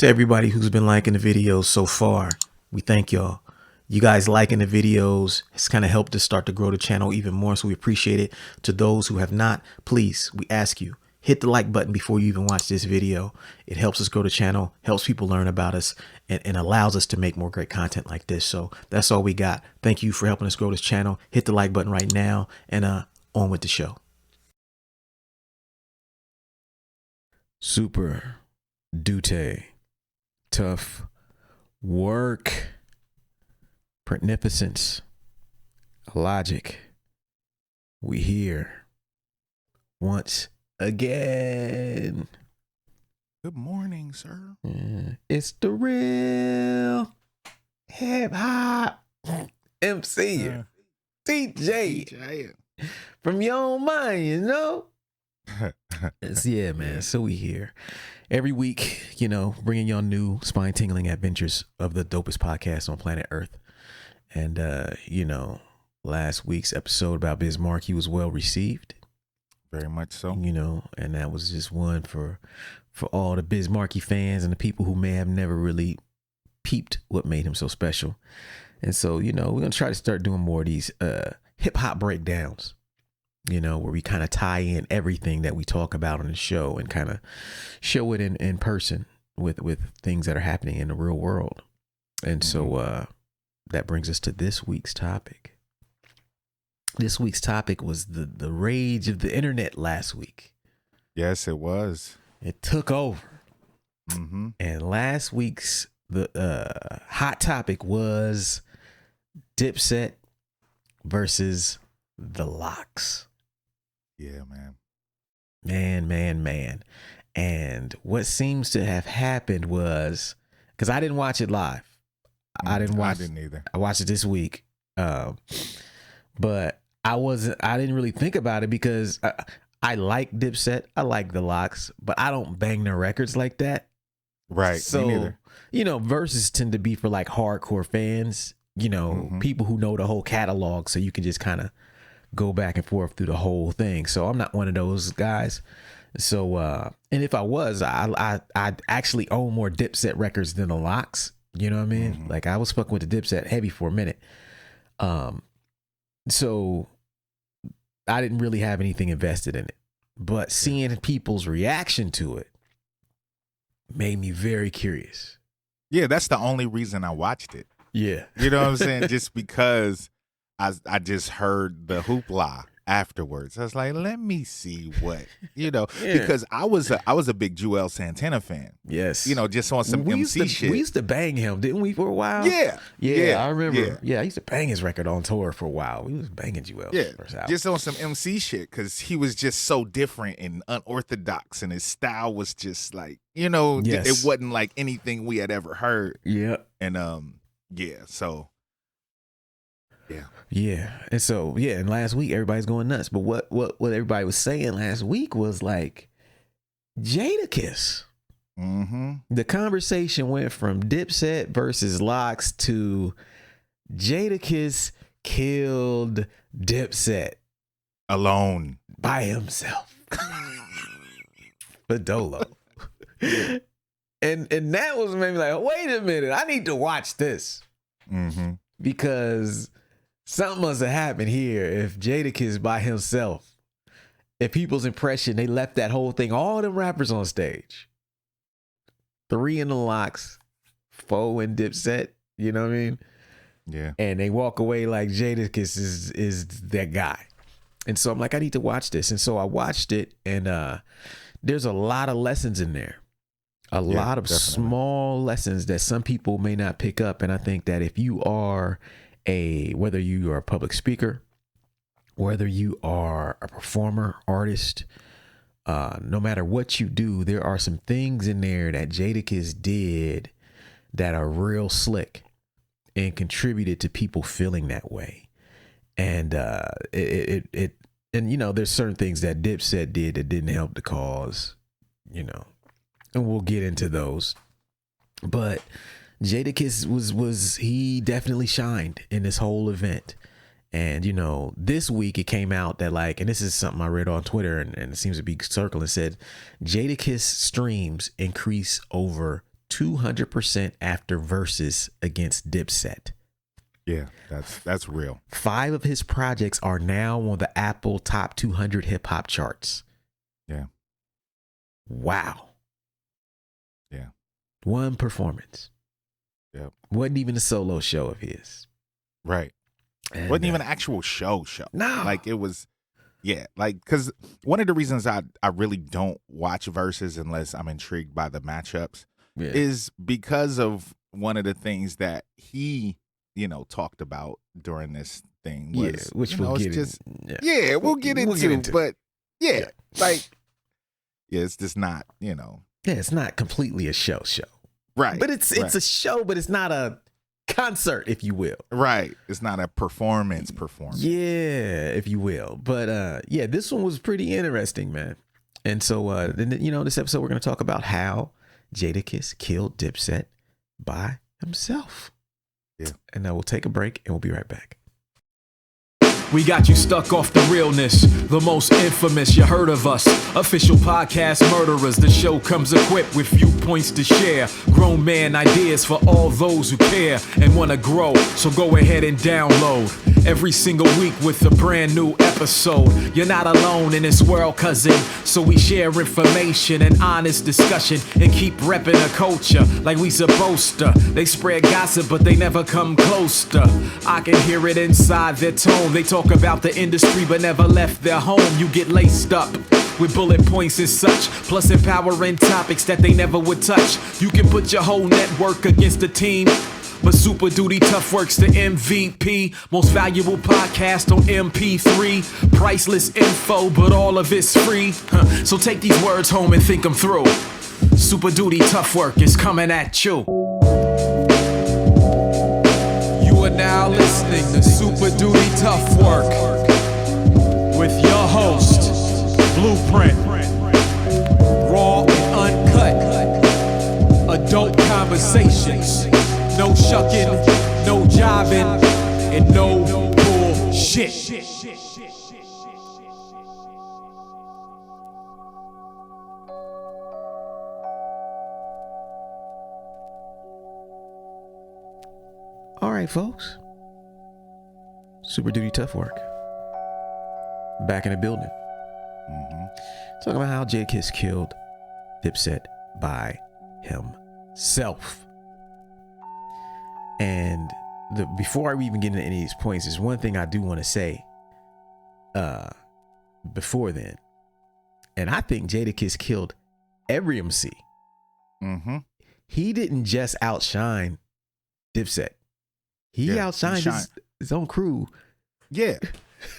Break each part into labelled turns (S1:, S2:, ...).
S1: To everybody who's been liking the videos so far, we thank y'all. You guys liking the videos has kind of helped us start to grow the channel even more, so we appreciate it. To those who have not, please, we ask you, hit the like button before you even watch this video. It helps us grow the channel, helps people learn about us, and allows us to make more great content like this. So that's all we got. Thank you for helping us grow this channel. Hit the like button right now, and on with the show. Super Dute. Tough work. Magnificence. Illogic. We here once again.
S2: Good morning, sir.
S1: It's the real hip hop MC, TJ, from your own mind, you know. Yeah, man. So we here every week, you know, bringing y'all new spine-tingling adventures of the dopest podcast on planet Earth. And you know, last week's episode about Biz Markie was well received.
S2: Very much so.
S1: You know, and that was just one for all the Biz Markie fans and the people who may have never really peeped what made him so special. And so, you know, we're gonna try to start doing more of these hip hop breakdowns, you know, where we kind of tie in everything that we talk about on the show and kind of show it in person with things that are happening in the real world. And so that brings us to this week's topic. This week's topic was the rage of the internet last week.
S2: Yes, it was.
S1: It took over. And last week's the hot topic was Dipset versus the Lox.
S2: Yeah, man.
S1: Man. And what seems to have happened was, because I didn't watch it live. I didn't
S2: either.
S1: I watched it this week. But I didn't really think about it because I like Dipset. I like the Lox, but I don't bang their records like that.
S2: Right.
S1: So,
S2: me neither.
S1: You know, verses tend to be for like hardcore fans, you know, people who know the whole catalog. So you can just kind of go back and forth through the whole thing. So I'm not one of those guys. So, and if I was, I actually own more Dipset records than the Lox. You know what I mean? Like I was fucking with the Dipset heavy for a minute. So I didn't really have anything invested in it, but seeing people's reaction to it made me very curious.
S2: Yeah, that's the only reason I watched it.
S1: Yeah.
S2: You know what I'm saying? Just because I just heard the hoopla afterwards. I was like, let me see what, you know, because I was a big Joel Santana fan.
S1: Yes.
S2: You know, just on some MC shit.
S1: We used to bang him, didn't we, for a while?
S2: Yeah.
S1: I remember. Yeah, I used to bang his record on tour for a while. We was banging Joel.
S2: Just on some MC shit, because he was just so different and unorthodox, and his style was just like, you know, it wasn't like anything we had ever heard.
S1: Yeah.
S2: And so
S1: yeah. And so and last week everybody's going nuts, but what everybody was saying last week was like Jadakiss. The conversation went from Dipset versus Lox to Jadakiss killed Dipset
S2: alone
S1: by himself. But Dolo. And that was maybe like, wait a minute, I need to watch this. Because something must have happened here if Jadakiss by himself. If people's impression, they left that whole thing, all them rappers on stage. 3 in the Lox, 4 in Dipset, you know what I mean?
S2: Yeah.
S1: And they walk away like Jadakiss is that guy. And so I'm like, I need to watch this. And so I watched it, and there's a lot of lessons in there. A lot of small lessons that some people may not pick up. And I think that if you are whether you are a public speaker, whether you are a performer, artist, no matter what you do, there are some things in there that Jadakiss did that are real slick and contributed to people feeling that way. And and you know, there's certain things that Dipset did that didn't help the cause, you know, and we'll get into those. But Jadakiss he definitely shined in this whole event. And, you know, this week it came out that, like, and this is something I read on Twitter, and it seems to be circling, said Jadakiss streams increase over 200% after Versuz against Dipset.
S2: Yeah, that's real.
S1: 5 of his projects are now on the Apple Top 200 hip hop charts.
S2: Yeah.
S1: Wow.
S2: Yeah.
S1: One performance.
S2: Yep.
S1: Wasn't even a solo show of his.
S2: Right.
S1: And,
S2: wasn't even an actual show.
S1: No.
S2: Like it was, yeah. Like, because one of the reasons I really don't watch Versuz unless I'm intrigued by the matchups is because of one of the things that he, talked about during this thing was,
S1: which we'll get
S2: just,
S1: into.
S2: Yeah, we'll get into. But yeah, like, yeah, it's just not,
S1: Yeah, it's not completely a show.
S2: Right.
S1: But it's a show, but it's not a concert, if you will.
S2: Right. It's not a performance.
S1: Yeah, if you will. But yeah, this one was pretty interesting, man. And so, this episode, we're going to talk about how Jadakiss killed Dipset by himself.
S2: Yeah.
S1: And we'll take a break and we'll be right back.
S3: We got you stuck off the realness, the most infamous, you heard of us. Official podcast murderers, the show comes equipped with viewpoints to share. Grown man ideas for all those who care and want to grow, so go ahead and download. Every single week with a brand new episode. You're not alone in this world, cousin, so we share information and honest discussion and keep repping a culture like we supposed to. They spread gossip, but they never come close to. I can hear it inside their tone. They talk about the industry but never left their home. You get laced up with bullet points and such, plus empowering topics that they never would touch. You can put your whole network against the team, but Super Duty Tough Work's the MVP. Most valuable podcast on MP3. Priceless info, but all of it's free. So take these words home and think them through. Super Duty Tough Work is coming at you. You are now listening to Super Duty Tough Work with your host, Blueprint. Raw and uncut. Adult conversations. No shucking, no jiving, and no bullshit.
S1: All right, folks. Super Duty Tough Work. Back in the building. Talking about how Jadakiss killed Dipset by himself. And before I even get into any of these points, there's one thing I do want to say before then. And I think Jadakiss killed every MC. He didn't just outshine Dipset. He outshined his own crew.
S2: Yeah.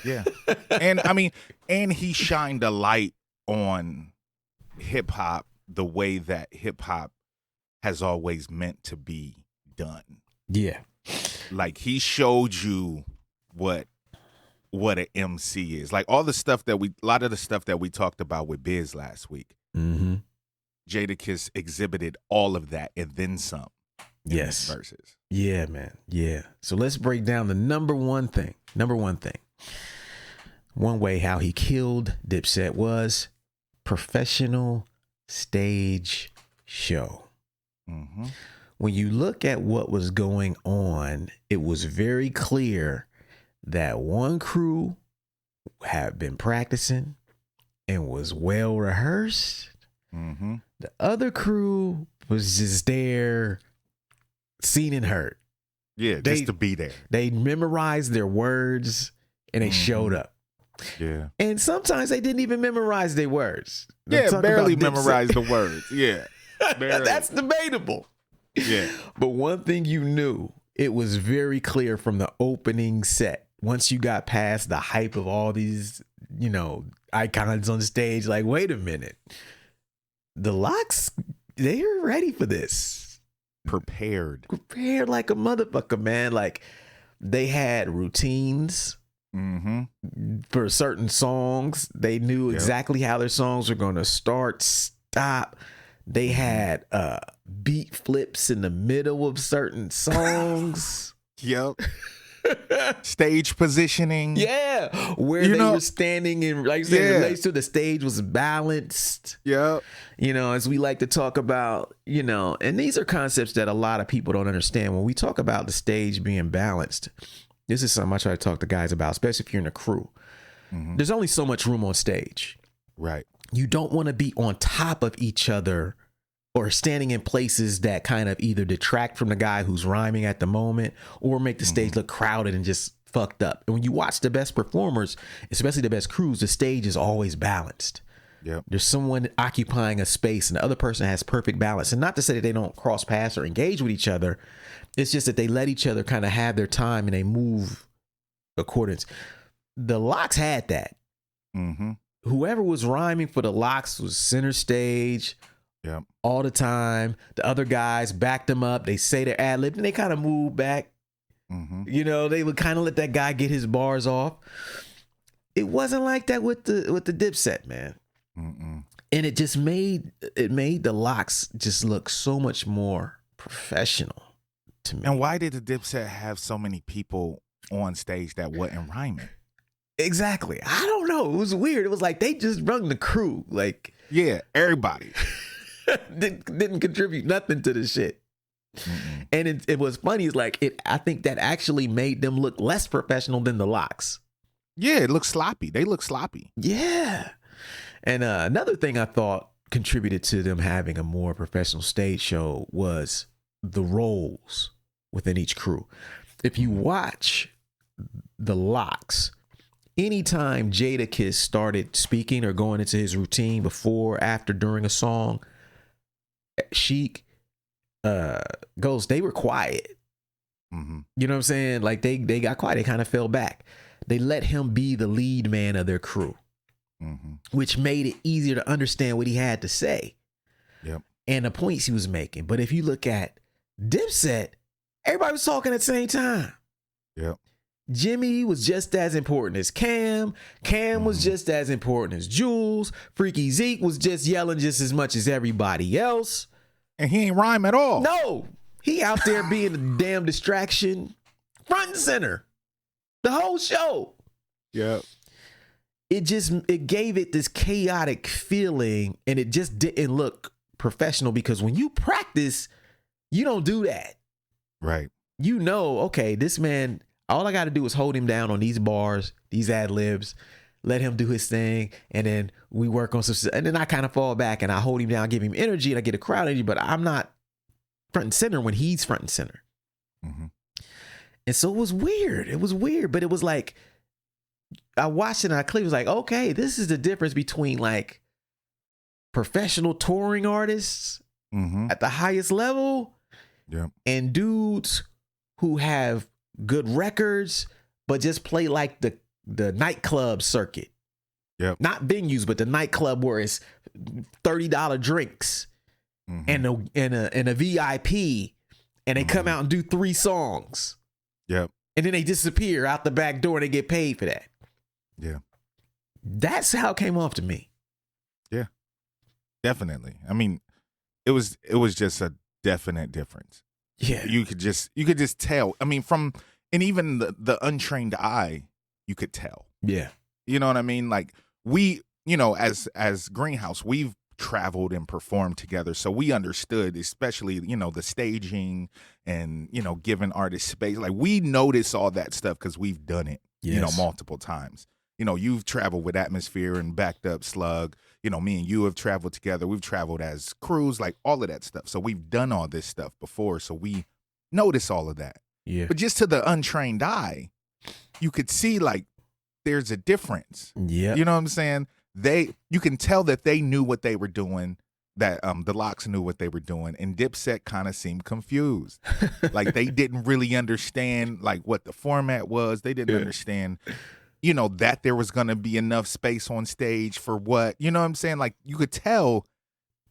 S2: Yeah. And I mean, and he shined a light on hip hop the way that hip hop has always meant to be done.
S1: Yeah.
S2: Like he showed you what an MC is. Like a lot of the stuff that we talked about with Biz last week. Jadakiss exhibited all of that and then some.
S1: Yes.
S2: Versuz.
S1: Yeah, man. Yeah. So let's break down the number one thing. One way how he killed Dipset was professional stage show. When you look at what was going on, it was very clear that one crew had been practicing and was well rehearsed. The other crew was just there, seen and heard.
S2: Yeah, just to be there.
S1: They memorized their words and they showed up.
S2: Yeah.
S1: And sometimes they didn't even memorize their words.
S2: Barely memorize the words. Yeah.
S1: That's debatable.
S2: Yeah.
S1: But one thing you knew, it was very clear from the opening set. Once you got past the hype of all these, icons on stage, like, wait a minute. The Lox, they're ready for this.
S2: Prepared
S1: like a motherfucker, man. Like they had routines for certain songs. They knew exactly how their songs were going to start, stop. They had beat flips in the middle of certain songs.
S2: Yep. Stage positioning.
S1: Yeah, where they were standing, and like you said, it relates to the stage was balanced.
S2: Yeah.
S1: As we like to talk about, and these are concepts that a lot of people don't understand. When we talk about the stage being balanced, this is something I try to talk to guys about, especially if you're in a crew. Mm-hmm. There's only so much room on stage.
S2: Right.
S1: You don't want to be on top of each other or standing in places that kind of either detract from the guy who's rhyming at the moment or make the stage look crowded and just fucked up. And when you watch the best performers, especially the best crews, the stage is always balanced.
S2: Yep.
S1: There's someone occupying a space and the other person has perfect balance. And not to say that they don't cross paths or engage with each other. It's just that they let each other kind of have their time and they move accordance. The Lox had that.
S2: Mm-hmm.
S1: Whoever was rhyming for the Lox was center stage.
S2: Yep.
S1: All the time. The other guys backed them up. They say their ad lib and they kind of move back.
S2: Mm-hmm.
S1: They would kind of let that guy get his bars off. It wasn't like that with the Dipset, man.
S2: Mm-mm.
S1: And it just made the Lox just look so much more professional to me.
S2: And why did the Dipset have so many people on stage that wasn't rhyming?
S1: Exactly. I don't know. It was weird. It was like they just rung the crew. Like,
S2: yeah, everybody.
S1: didn't contribute nothing to the shit. Mm-mm. And it was funny. It's like I think that actually made them look less professional than the Lox.
S2: Yeah, it looked sloppy. They look sloppy.
S1: Yeah. And another thing I thought contributed to them having a more professional stage show was the roles within each crew. If you watch the Lox, anytime Jadakiss started speaking or going into his routine before, after, during a song, Sheik goes, they were quiet.
S2: Mm-hmm.
S1: You know what I'm saying? Like they got quiet. They kind of fell back. They let him be the lead man of their crew, which made it easier to understand what he had to say.
S2: Yep.
S1: And the points he was making. But if you look at Dipset, everybody was talking at the same time.
S2: Yep.
S1: Jimmy was just as important as Cam. Cam was just as important as Jules. Freaky Zeke was just yelling just as much as everybody else.
S2: And he ain't rhyme at all.
S1: No, he out there being a damn distraction, front and center, the whole show.
S2: Yep.
S1: It gave it this chaotic feeling, and it just didn't look professional because when you practice, you don't do that.
S2: Right.
S1: Okay, this man, all I got to do is hold him down on these bars, these ad libs, let him do his thing, and then we work on some, and then I kind of fall back and I hold him down, give him energy, and I get a crowd energy, but I'm not front and center when he's front and center.
S2: Mm-hmm.
S1: And so it was weird, but it was like, I watched it and I clearly was like, okay, this is the difference between like professional touring artists at the highest level and dudes who have good records, but just play like the nightclub circuit.
S2: Yep.
S1: Not venues, but the nightclub where it's $30 drinks and a VIP, and they come out and do 3 songs.
S2: Yep.
S1: And then they disappear out the back door and they get paid for that.
S2: Yeah.
S1: That's how it came off to me.
S2: Yeah. Definitely. I mean, it was just a definite difference.
S1: Yeah.
S2: You could just tell. I mean, and even the untrained eye, you could tell.
S1: Yeah.
S2: You know what I mean? Like we, as Greenhouse, we've traveled and performed together. So we understood, especially, the staging and, giving artists space. Like we notice all that stuff because we've done it, multiple times. You've traveled with Atmosphere and Backed Up Slug. Me and you have traveled together. We've traveled as crews, like all of that stuff. So we've done all this stuff before. So we notice all of that.
S1: Yeah.
S2: But just to the untrained eye, you could see like there's a difference.
S1: Yeah.
S2: You know what I'm saying? You can tell that they knew what they were doing, that the Lox knew what they were doing, and Dipset kind of seemed confused. Like they didn't really understand like what the format was. They didn't understand, that there was going to be enough space on stage for what, you know what I'm saying? Like you could tell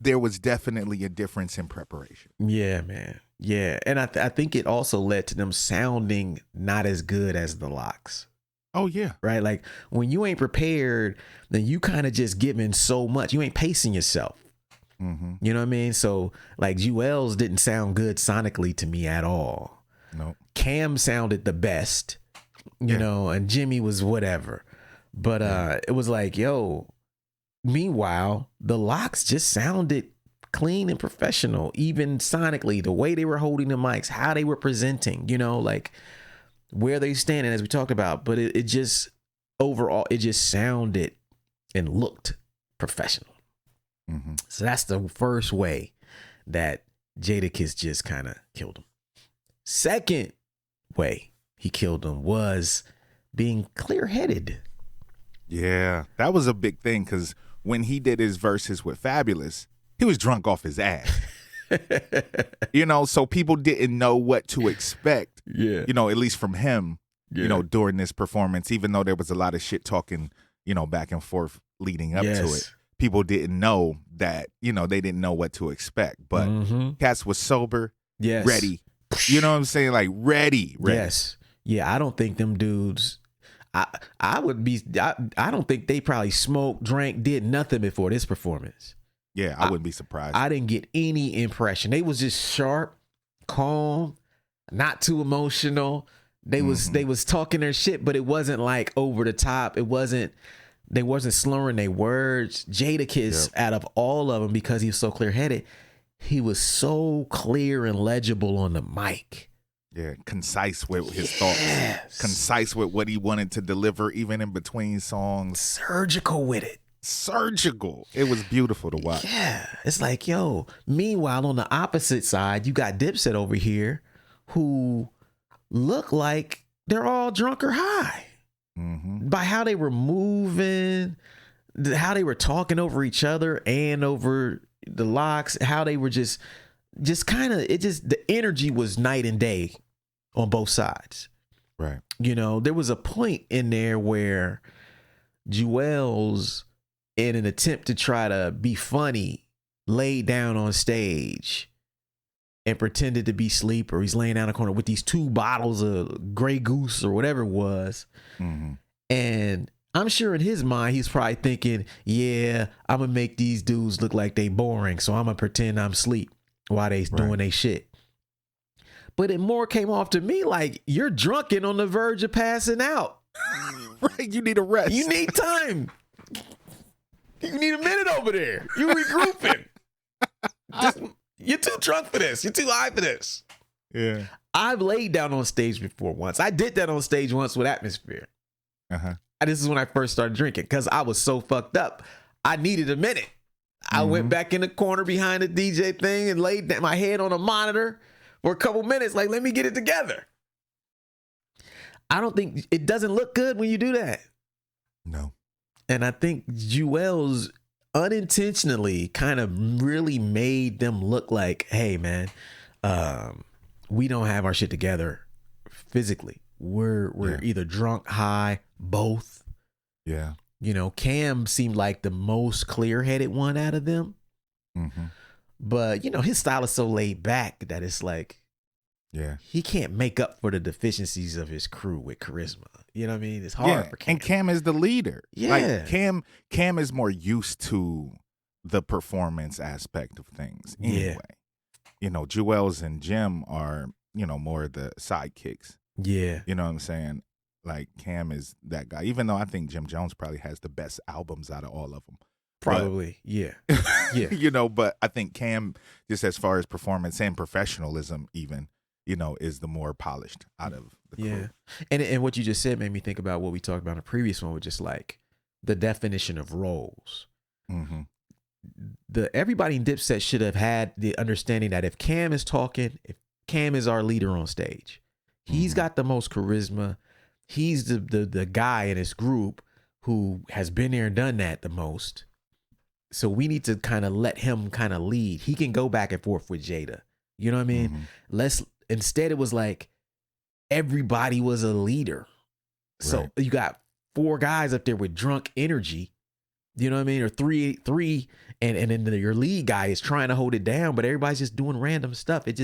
S2: there was definitely a difference in preparation.
S1: Yeah, man. Yeah. And I think it also led to them sounding not as good as the Lox.
S2: Oh, yeah.
S1: Right? Like when you ain't prepared, then you kind of just giving so much. You ain't pacing yourself.
S2: Mm-hmm.
S1: You know what I mean? So like Jewels didn't sound good sonically to me at all.
S2: Nope.
S1: Cam sounded the best. you know, and Jimmy was whatever. But it was like, yo, meanwhile, the Lox just sounded clean and professional, even sonically, the way they were holding the mics, how they were presenting, you know, like where they standing, as we talked about. But it just, overall, it just sounded and looked professional.
S2: Mm-hmm.
S1: So that's the first way that Jadakiss just kind of killed him. Second way he killed him was being clear-headed.
S2: Yeah, that was a big thing, because when he did his verses with Fabulous, he was drunk off his ass. You know, so people didn't know what to expect.
S1: Yeah.
S2: You know, at least from him,
S1: Yeah.
S2: you know, during this performance, even though there was a lot of shit talking, you know, back and forth leading up to it. People didn't know that, you know, they didn't know what to expect. But Cass was sober, ready. You know what I'm saying? Like ready.
S1: Yes. Yeah, I don't think them dudes, I don't think they probably smoked, drank, did nothing before this performance.
S2: Yeah, I wouldn't be surprised.
S1: I didn't get any impression. They was just sharp, calm, not too emotional. They was talking their shit, but it wasn't like over the top. They wasn't slurring their words. Jadakiss, out of all of them, because he was so clear-headed, he was so clear and legible on the mic.
S2: Yeah, concise with his thoughts. Concise with what he wanted to deliver, even in between songs.
S1: Surgical with it.
S2: Surgical. It was beautiful to watch.
S1: Yeah. It's like, yo, meanwhile, on the opposite side, you got Dipset over here who look like they're all drunk or high. By how they were moving, how they were talking over each other and over the Lox, how they were just kind of, the energy was night and day on both sides.
S2: Right.
S1: You know, there was a point in there where Jewels, in an attempt to try to be funny, laid down on stage and pretended to be asleep, or he's laying down in a corner with these 2 bottles of Grey Goose or whatever it was. And I'm sure in his mind, he's probably thinking, yeah, I'm going to make these dudes look like they boring, so I'm going to pretend I'm asleep while they doing they shit. But it more came off to me like, you're drunk and on the verge of passing out.
S2: Right, you need a rest.
S1: You need time. You need a minute over there. You regrouping. You're too drunk for this. You're too high for this.
S2: Yeah.
S1: I've laid down on stage before once. I did that on stage once with Atmosphere. This is when I first started drinking, because I was so fucked up. I needed a minute. I went back in the corner behind the DJ thing and laid my head on a monitor for a couple minutes. Like, let me get it together. I don't think, it doesn't look good when you do that.
S2: No.
S1: And I think Jewels unintentionally kind of really made them look like, hey, man, we don't have our shit together physically. We're either drunk, high, both.
S2: Yeah.
S1: You know, Cam seemed like the most clear-headed one out of them. But, you know, his style is so laid back that it's like, he can't make up for the deficiencies of his crew with charisma. You know what I mean? It's hard for Cam.
S2: And Cam is the leader.
S1: Yeah.
S2: Like Cam is more used to the performance aspect of things anyway. You know, Jewels and Jim are, you know, more the sidekicks.
S1: Yeah.
S2: You know what I'm saying? Like, Cam is that guy, even though I think Jim Jones probably has the best albums out of all of them.
S1: Probably. Yeah.
S2: You know, but I think Cam, just as far as performance and professionalism even, you know, is the more polished out of the crew.
S1: Yeah. And what you just said made me think about what we talked about in the previous one, with just like the definition of roles. Everybody in Dipset should have had the understanding that if Cam is talking, if Cam is our leader on stage, he's got the most charisma. He's the guy in his group who has been there and done that the most. So we need to kind of let him kind of lead. He can go back and forth with Jada. You know what I mean? Instead, it was like everybody was a leader. So you got 4 guys up there with drunk energy. You know what I mean? Or three, and then your lead guy is trying to hold it down, but everybody's just doing random stuff. It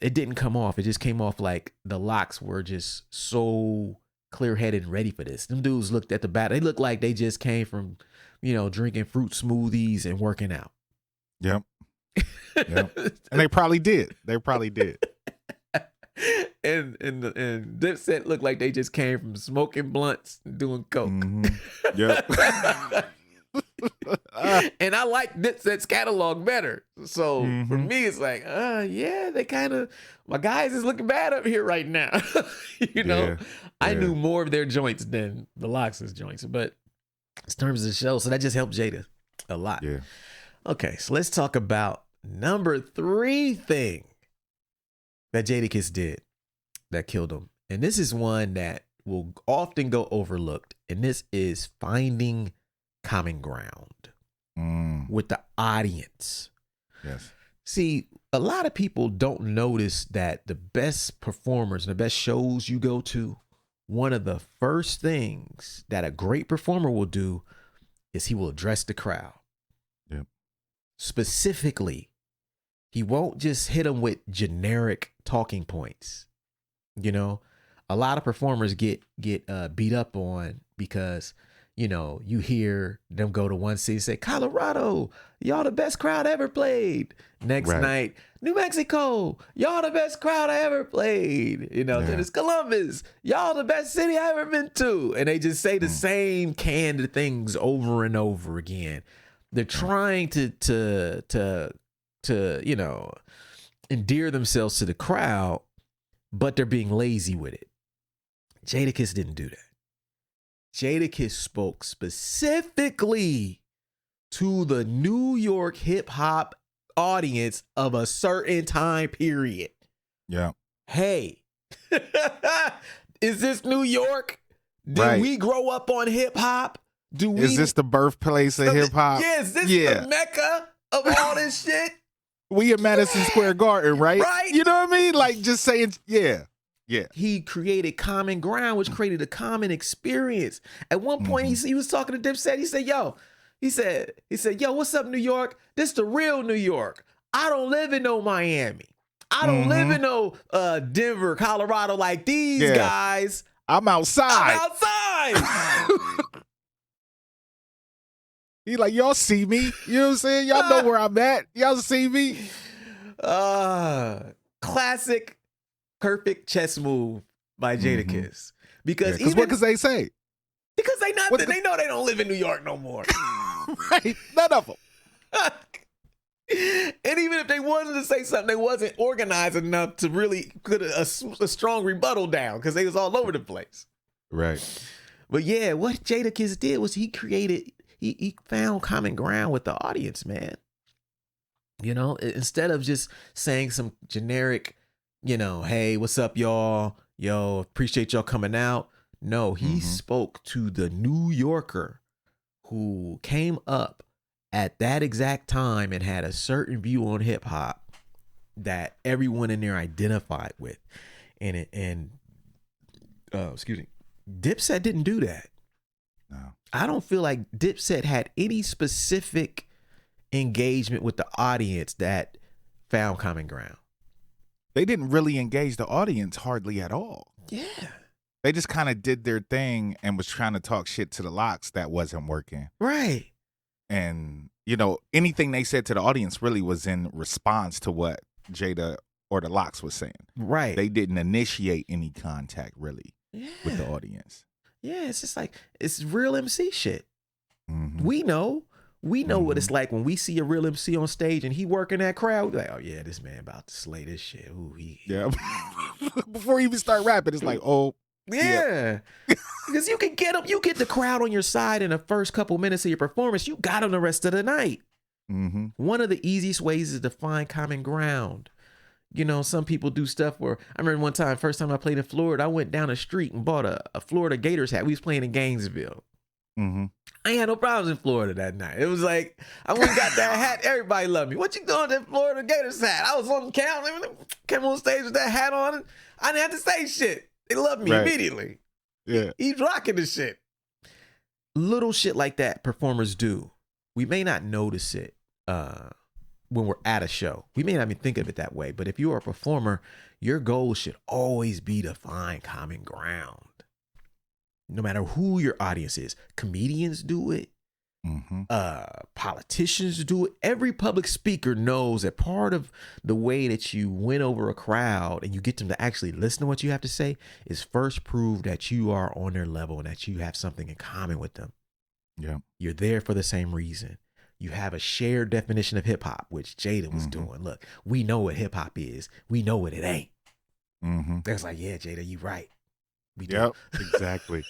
S1: didn't come off. It just came off like the Lox were just so clear-headed and ready for this. Them dudes looked at the bat. They looked like they just came from, you know, drinking fruit smoothies and working out.
S2: Yep. And they probably did.
S1: and Dipset looked like they just came from smoking blunts and doing coke.
S2: Yep.
S1: And I like Dipset's catalog better. So for me, it's like, yeah, they kind of, my guys is looking bad up here right now. You know, I knew more of their joints than the Lox's joints, but in terms of the show, so that just helped Jada a lot.
S2: Yeah.
S1: Okay, so let's talk about number 3 thing that Jadakiss did that killed him. And this is one that will often go overlooked. And this is finding common ground with the audience.
S2: Yes.
S1: See, a lot of people don't notice that the best performers and the best shows you go to, one of the first things that a great performer will do is he will address the crowd.
S2: Yep.
S1: Specifically, he won't just hit them with generic talking points. You know, a lot of performers get beat up on because, you know, you hear them go to one city and say, Colorado, y'all the best crowd I ever played. Next night, New Mexico, y'all the best crowd I ever played. You know, then it's Columbus, y'all the best city I ever been to. And they just say the same canned things over and over again. They're trying to you know, endear themselves to the crowd, but they're being lazy with it. Jadakiss didn't do that. Jadakiss spoke specifically to the New York hip hop audience of a certain time period.
S2: Yeah.
S1: Hey, is this New York? Did we grow up on hip hop?
S2: Is this the birthplace of hip hop?
S1: Yeah, is this the Mecca of all this shit?
S2: We in Madison Square Garden, right?
S1: Right.
S2: You know what I mean? Like just saying, yeah.
S1: He created common ground, which created a common experience. At one point, he was talking to Dipset. He said, yo, what's up, New York? This the real New York. I don't live in no Miami. I don't live in no Denver, Colorado like these guys.
S2: I'm outside. He like, y'all see me. You know what I'm saying? Y'all know where I'm at. Y'all see me.
S1: Classic, perfect chess move by Jadakiss. Because
S2: what could they say?
S1: Because they know they don't live in New York no more.
S2: Right? None of them.
S1: And even if they wanted to say something, they wasn't organized enough to really put a strong rebuttal down because they was all over the place.
S2: Right.
S1: But yeah, what Jadakiss did was he found common ground with the audience, man. You know, instead of just saying some generic, you know, hey, what's up, y'all? Yo, appreciate y'all coming out. No, he spoke to the New Yorker who came up at that exact time and had a certain view on hip hop that everyone in there identified with. And Dipset didn't do that.
S2: No.
S1: I don't feel like Dipset had any specific engagement with the audience that found common ground.
S2: They didn't really engage the audience hardly at all.
S1: Yeah.
S2: They just kind of did their thing and was trying to talk shit to the Lox that wasn't working.
S1: Right.
S2: And, you know, anything they said to the audience really was in response to what Jada or the Lox was saying.
S1: Right.
S2: They didn't initiate any contact really with the audience.
S1: Yeah, it's just like, it's real MC shit. We know what it's like when we see a real MC on stage and he working that crowd. We're like, oh yeah, this man about to slay this shit. Ooh,
S2: yeah. Before he even start rapping, it's like, oh.
S1: Yeah. Because you can get them, you get the crowd on your side in the first couple minutes of your performance, you got them the rest of the night. One of the easiest ways is to find common ground. You know, some people do stuff where, I remember one time, first time I played in Florida, I went down the street and bought a Florida Gators hat. We was playing in Gainesville. I ain't had no problems in Florida that night. It was like, I went and got that hat. Everybody loved me. What you doing with that Florida Gators hat? I was on the count. Came on stage with that hat on. I didn't have to say shit. They loved me immediately.
S2: Yeah.
S1: He's rocking the shit. Little shit like that performers do. We may not notice it when we're at a show. We may not even think of it that way. But if you are a performer, your goal should always be to find common ground. No matter who your audience is. Comedians do it. Politicians do it. Every public speaker knows that part of the way that you win over a crowd and you get them to actually listen to what you have to say is first prove that you are on their level and that you have something in common with them.
S2: Yeah.
S1: You're there for the same reason. You have a shared definition of hip hop, which Jada was doing. Look, we know what hip hop is. We know what it ain't. That's like, yeah, Jada, you right. We do.
S2: Yep, exactly.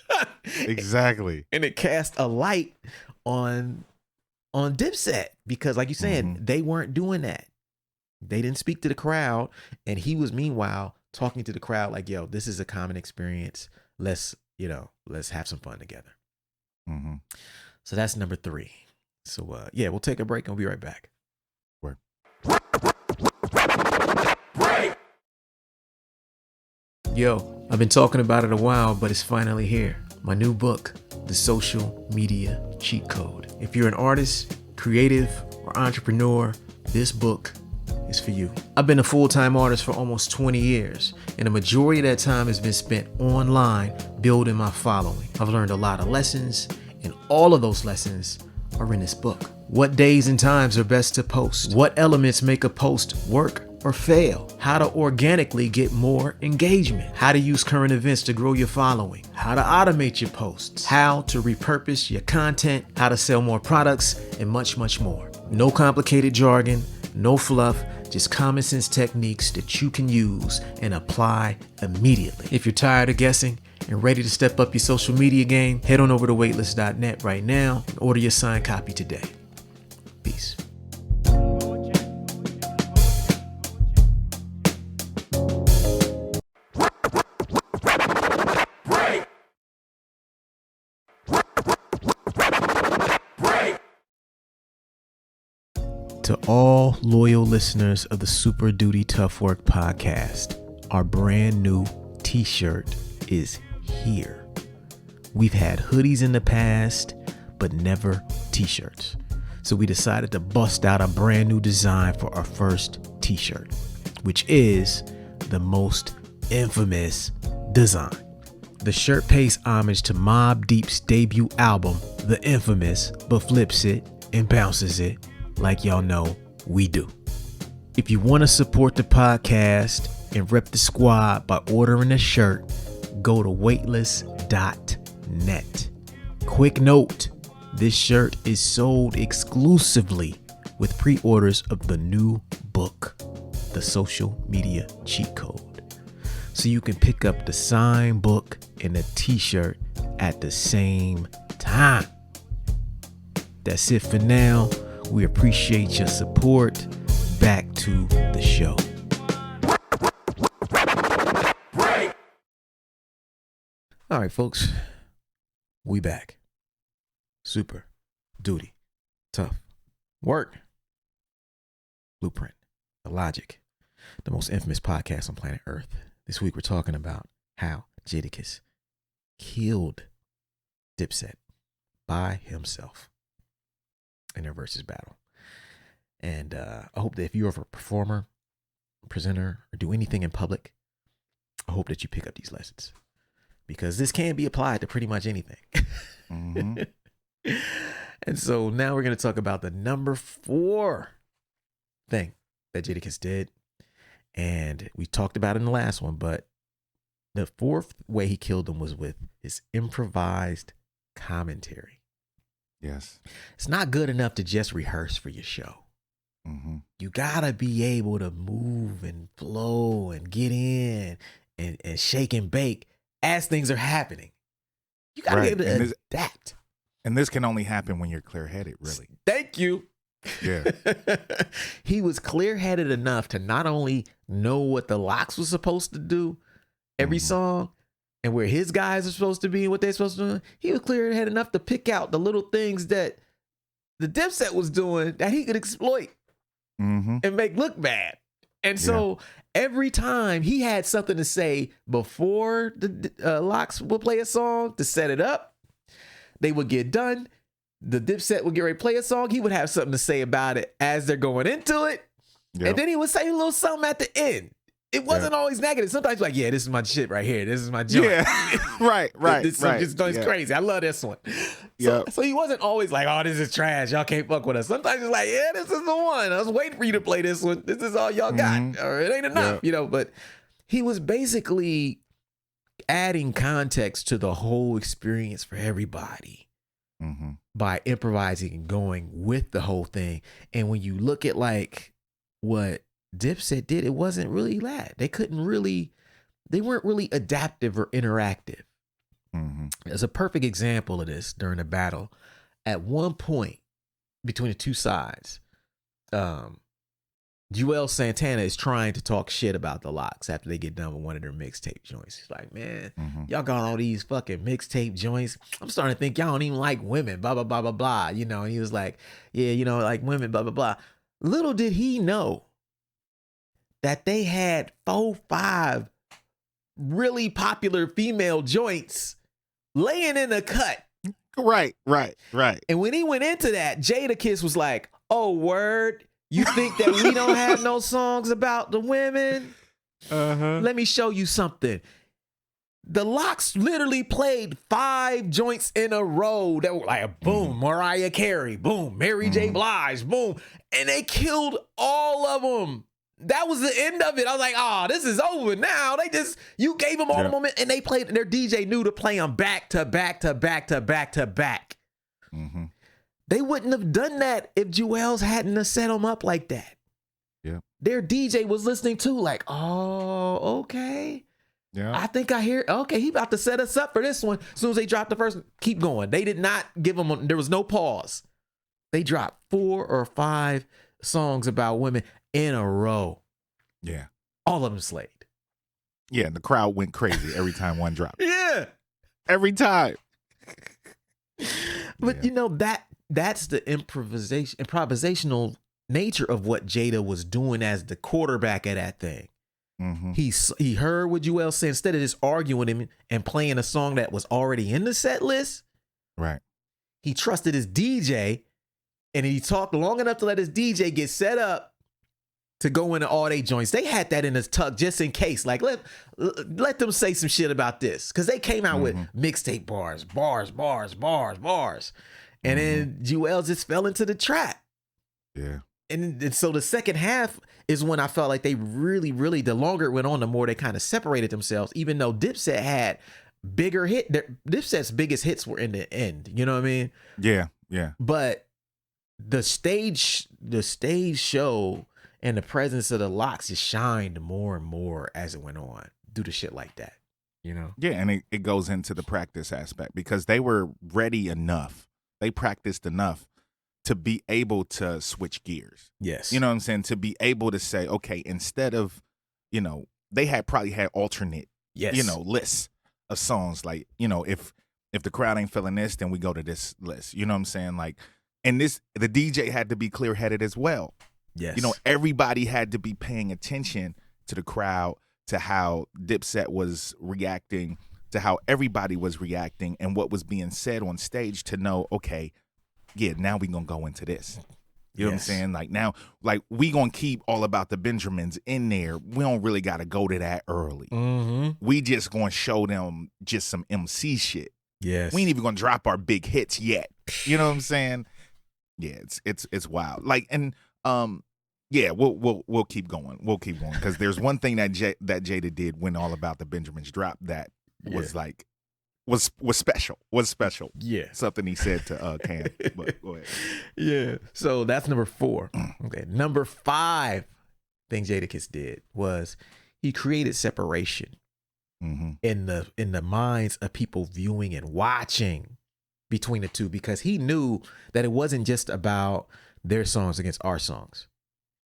S2: Exactly.
S1: And it cast a light on Dipset because, like you said, they weren't doing that. They didn't speak to the crowd, and he was meanwhile talking to the crowd like, "Yo, this is a common experience. Let's have some fun together." So that's number 3. So yeah, we'll take a break and we'll be right back.
S2: Word.
S1: Yo, I've been talking about it a while, but it's finally here. My new book, The Social Media Cheat Code. If you're an artist, creative, or entrepreneur, this book is for you. I've been a full-time artist for almost 20 years, and the majority of that time has been spent online building my following. I've learned a lot of lessons, and all of those lessons are in this book. What days and times are best to post? What elements make a post work or fail? How to organically get more engagement? How to use current events to grow your following? How to automate your posts? How to repurpose your content? How to sell more products? And much, much more. No complicated jargon, no fluff, just common sense techniques that you can use and apply immediately. If you're tired of guessing and ready to step up your social media game, head on over to waitlist.net right now and order your signed copy today. Peace. To all loyal listeners of the Super Duty Tough Work podcast, our brand new t-shirt is here. We've had hoodies in the past, but never t-shirts. So we decided to bust out a brand new design for our first t-shirt, which is the most infamous design. The shirt pays homage to Mobb Deep's debut album, The Infamous, but flips it and bounces it like y'all know we do. If you want to support the podcast and rep the squad by ordering a shirt, go to waitlist.net. Quick note, this shirt is sold exclusively with pre-orders of the new book, The Social Media Cheat Code. So you can pick up the signed book and the t-shirt at the same time. That's it for now. We appreciate your support. Back to the show. All right, folks. We back. Super Duty Tough Work. Blueprint. Illogic. The most infamous podcast on planet Earth. This week we're talking about how Jadakiss killed Dipset by himself in their versus battle. And I hope that if you're a performer, presenter, or do anything in public, I hope that you pick up these lessons, because this can be applied to pretty much anything. And so now we're going to talk about the number 4 thing that Jadakiss did. And we talked about it in the last one, but the 4th way he killed them was with his improvised commentary.
S2: Yes.
S1: It's not good enough to just rehearse for your show. You gotta be able to move and flow and get in and shake and bake as things are happening. You gotta be able to adapt.
S2: And this can only happen when you're clear-headed, really.
S1: Thank you.
S2: Yeah.
S1: He was clear-headed enough to not only know what the Lox was supposed to do every song, and where his guys are supposed to be and what they're supposed to do. He was clear-headed enough to pick out the little things that the Dipset was doing that he could exploit and make look bad. And so every time he had something to say before the Lox would play a song to set it up, they would get done. The Dipset would get ready to play a song. He would have something to say about it as they're going into it. And then he would say a little something at the end. It wasn't always negative. Sometimes like, yeah, this is my shit right here. This is my joint.
S2: Yeah, right.
S1: This joint's crazy. I love this one. So he wasn't always like, oh, this is trash. Y'all can't fuck with us. Sometimes he's like, yeah, this is the one. I was waiting for you to play this one. This is all y'all got. Or it ain't enough, but he was basically adding context to the whole experience for everybody by improvising and going with the whole thing. And when you look at like what Dipset did, it wasn't really that. They weren't really adaptive or interactive. There's a perfect example of this during the battle. At one point between the two sides, Juelz Santana is trying to talk shit about the Lox after they get done with one of their mixtape joints. He's like, man, y'all got all these fucking mixtape joints. I'm starting to think y'all don't even like women, blah, blah, blah, blah, blah. And he was like, yeah, like women, blah, blah, blah. Little did he know that they had 4-5 really popular female joints laying in the cut.
S2: Right.
S1: And when he went into that, Jadakiss was like, oh, word, you think that we don't have no songs about the women? Let me show you something. The Lox literally played 5 joints in a row that were like, boom, Mariah Carey, boom, Mary J. Blige, boom. And they killed all of them. That was the end of it. I was like, oh, this is over now. You gave them all the moment, and they played, and their DJ knew to play them back to back to back to back to back. They wouldn't have done that if Juelz hadn't have set them up like that.
S2: Yeah.
S1: Their DJ was listening too, like, oh, okay.
S2: Yeah.
S1: I think I hear, okay, he about to set us up for this one. As soon as they dropped the first one, keep going. They did not give them, there was no pause. They dropped 4 or 5 songs about women in a row.
S2: Yeah.
S1: All of them slayed.
S2: Yeah, and the crowd went crazy every time one dropped.
S1: Yeah.
S2: Every time.
S1: But that's the improvisational nature of what Jada was doing as the quarterback of that thing. He heard what Juelz said. Instead of just arguing him and playing a song that was already in the set list,
S2: right?
S1: He trusted his DJ, and he talked long enough to let his DJ get set up to go into all they joints. They had that in his tuck just in case. Like, let them say some shit about this. Because they came out with mixtape bars. And then Juelz just fell into the trap.
S2: Yeah.
S1: And so the second half is when I felt like they really, really, the longer it went on, the more they kind of separated themselves, even though Dipset had bigger hit. Dipset's biggest hits were in the end. You know what I mean?
S2: Yeah, yeah.
S1: But the stage show and the presence of the Lox just shined more and more as it went on due to shit like that, you know?
S2: Yeah, and it goes into the practice aspect because they were ready enough. They practiced enough to be able to switch gears.
S1: Yes.
S2: You know what I'm saying? To be able to say, okay, instead of, they probably had alternate, lists of songs. Like, if the crowd ain't feeling this, then we go to this list. You know what I'm saying? Like, and the DJ had to be clear-headed as well.
S1: Yes.
S2: Everybody had to be paying attention to the crowd, to how Dipset was reacting, to how everybody was reacting and what was being said on stage to know, okay, yeah, now we gonna go into this. You know what I'm saying? Like now, like we gonna keep All About the Benjamins in there. We don't really gotta go to that early. We just gonna show them just some MC shit.
S1: Yes.
S2: We ain't even gonna drop our big hits yet. You know what I'm saying? Yeah, it's wild. Like, and yeah, we'll keep going. We'll keep going because there's one thing that Jada did when All About the Benjamins dropped that was like was special.
S1: Yeah,
S2: something he said to Cam. But go ahead.
S1: Yeah. So that's number 4. Okay. Number 5 thing Jadakiss did was he created separation in the minds of people viewing and watching between the two, because he knew that it wasn't just about their songs against our songs.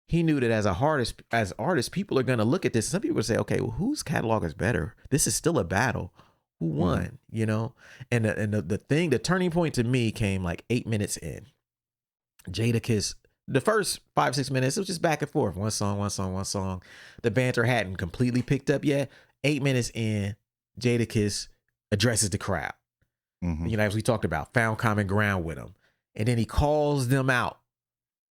S1: He knew that as artists, people are going to look at this. Some people say, okay, well, whose catalog is better? This is still a battle. Who won? And the turning point to me came like 8 minutes in. Jadakiss, the first 5-6 minutes, it was just back and forth. One song. The banter hadn't completely picked up yet. 8 minutes in, Jadakiss addresses the crowd. As we talked about, found common ground with them. And then he calls them out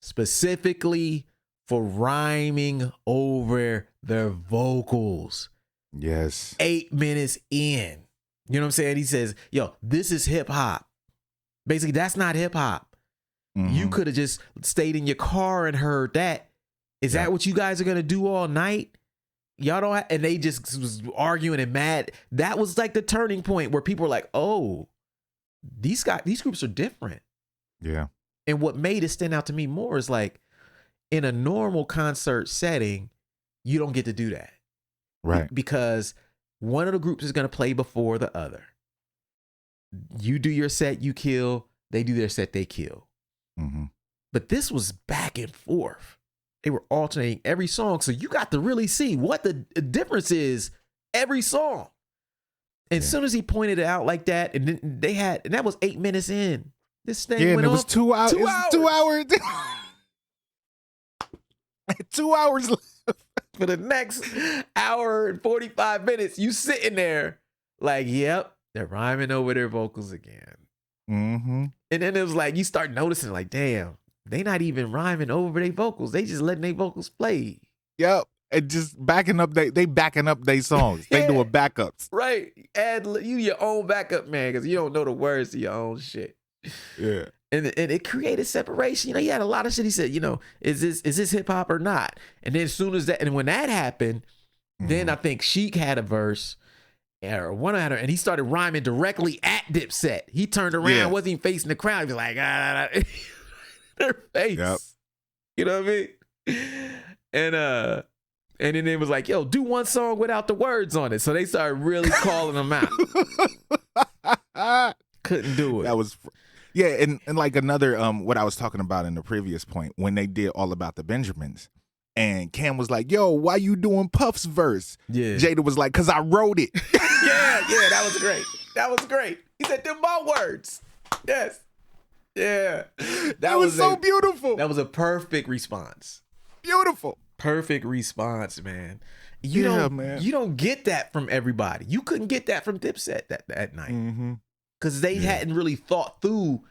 S1: specifically for rhyming over their vocals.
S2: Yes.
S1: 8 minutes in. You know what I'm saying? He says, yo, this is hip hop. Basically, that's not hip hop. You could have just stayed in your car and heard that. Is that what you guys are going to do all night? Y'all don't and they just was arguing and mad. That was like the turning point where people were like, oh, these groups are different.
S2: Yeah.
S1: And what made it stand out to me more is like, in a normal concert setting, you don't get to do that.
S2: Right.
S1: Because one of the groups is going to play before the other. You do your set, you kill. They do their set, they kill. But this was back and forth. They were alternating every song. So you got to really see what the difference is every song. And as soon as he pointed it out like that, and then and that was 8 minutes in. This thing went
S2: and it was
S1: on
S2: 2 hours.
S1: 2 hours.
S2: 2 hours. 2 hours left.
S1: For the next hour and 45 minutes, you sitting there like, yep, they're rhyming over their vocals again. And then it was like, you start noticing like, damn, they not even rhyming over their vocals. They just letting their vocals play.
S2: Yep. And just backing up, they backing up their songs. They doing backups.
S1: Right. Add you your own backup, man, because you don't know the words to your own shit.
S2: Yeah.
S1: And it created separation. You know, he had a lot of shit. He said, you know, is this hip hop or not? And then as soon as that, and when that happened, then I think Sheik had a verse, or one had her, and he started rhyming directly at Dipset. He turned around, wasn't even facing the crowd. He was like, their face.
S2: Yep.
S1: You know what I mean? And then it was like, yo, do one song without the words on it. So they started really calling them out. Couldn't do it.
S2: That was. Yeah, and like another what I was talking about in the previous point, when they did All About the Benjamins, and Cam was like, yo, why you doing Puff's verse?
S1: Yeah.
S2: Jada was like, because I wrote it.
S1: yeah, that was great. That was great. He said, them my words. Yes. Yeah.
S2: That was so beautiful.
S1: That was a perfect response.
S2: Beautiful.
S1: Perfect response, man. You don't get that from everybody. You couldn't get that from Dipset that night. Because they hadn't really thought through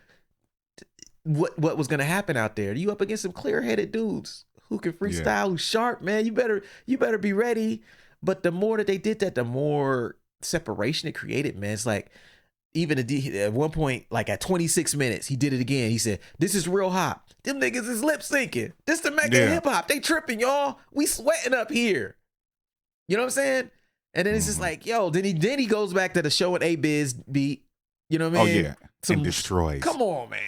S1: what was going to happen out there. You up against some clear-headed dudes who can freestyle, who's sharp, man. You better be ready. But the more that they did that, the more separation it created, man. It's like, even at one point, like at 26 minutes, he did it again. He said, this is real hop. Them niggas is lip syncing. This the mega hip hop. They tripping, y'all. We sweating up here. You know what I'm saying? And then it's just like, yo, then he goes back to the Show and A-Biz beat. You know what I mean?
S2: Oh, yeah. And destroys.
S1: Come on, man.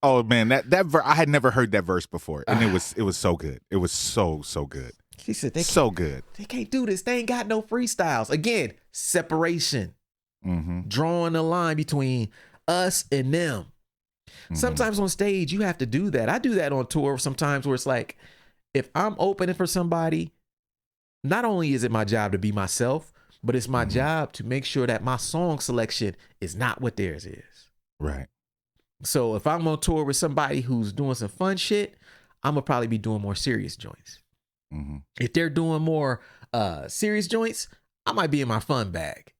S2: Oh, man. That verse, I had never heard that verse before. And it was so good. It was so good.
S1: He said,
S2: so good.
S1: They can't do this. They ain't got no freestyles. Again, separation. Drawing the line between us and them. Sometimes on stage, you have to do that. I do that on tour sometimes where it's like, if I'm opening for somebody, not only is it my job to be myself, but it's my job to make sure that my song selection is not what theirs is.
S2: Right.
S1: So if I'm on tour with somebody who's doing some fun shit, I'm going to probably be doing more serious joints. If they're doing more serious joints, I might be in my fun bag.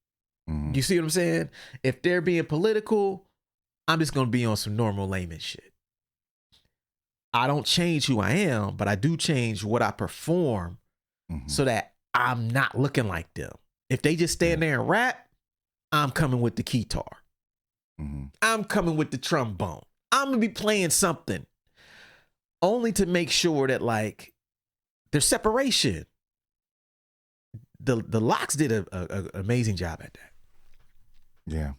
S1: You see what I'm saying? If they're being political, I'm just going to be on some normal layman shit. I don't change who I am, but I do change what I perform so that I'm not looking like them. If they just stand there and rap, I'm coming with the guitar. I'm coming with the trombone. I'm going to be playing something only to make sure that like there's separation. The Lox did an amazing job at that.
S2: Yeah.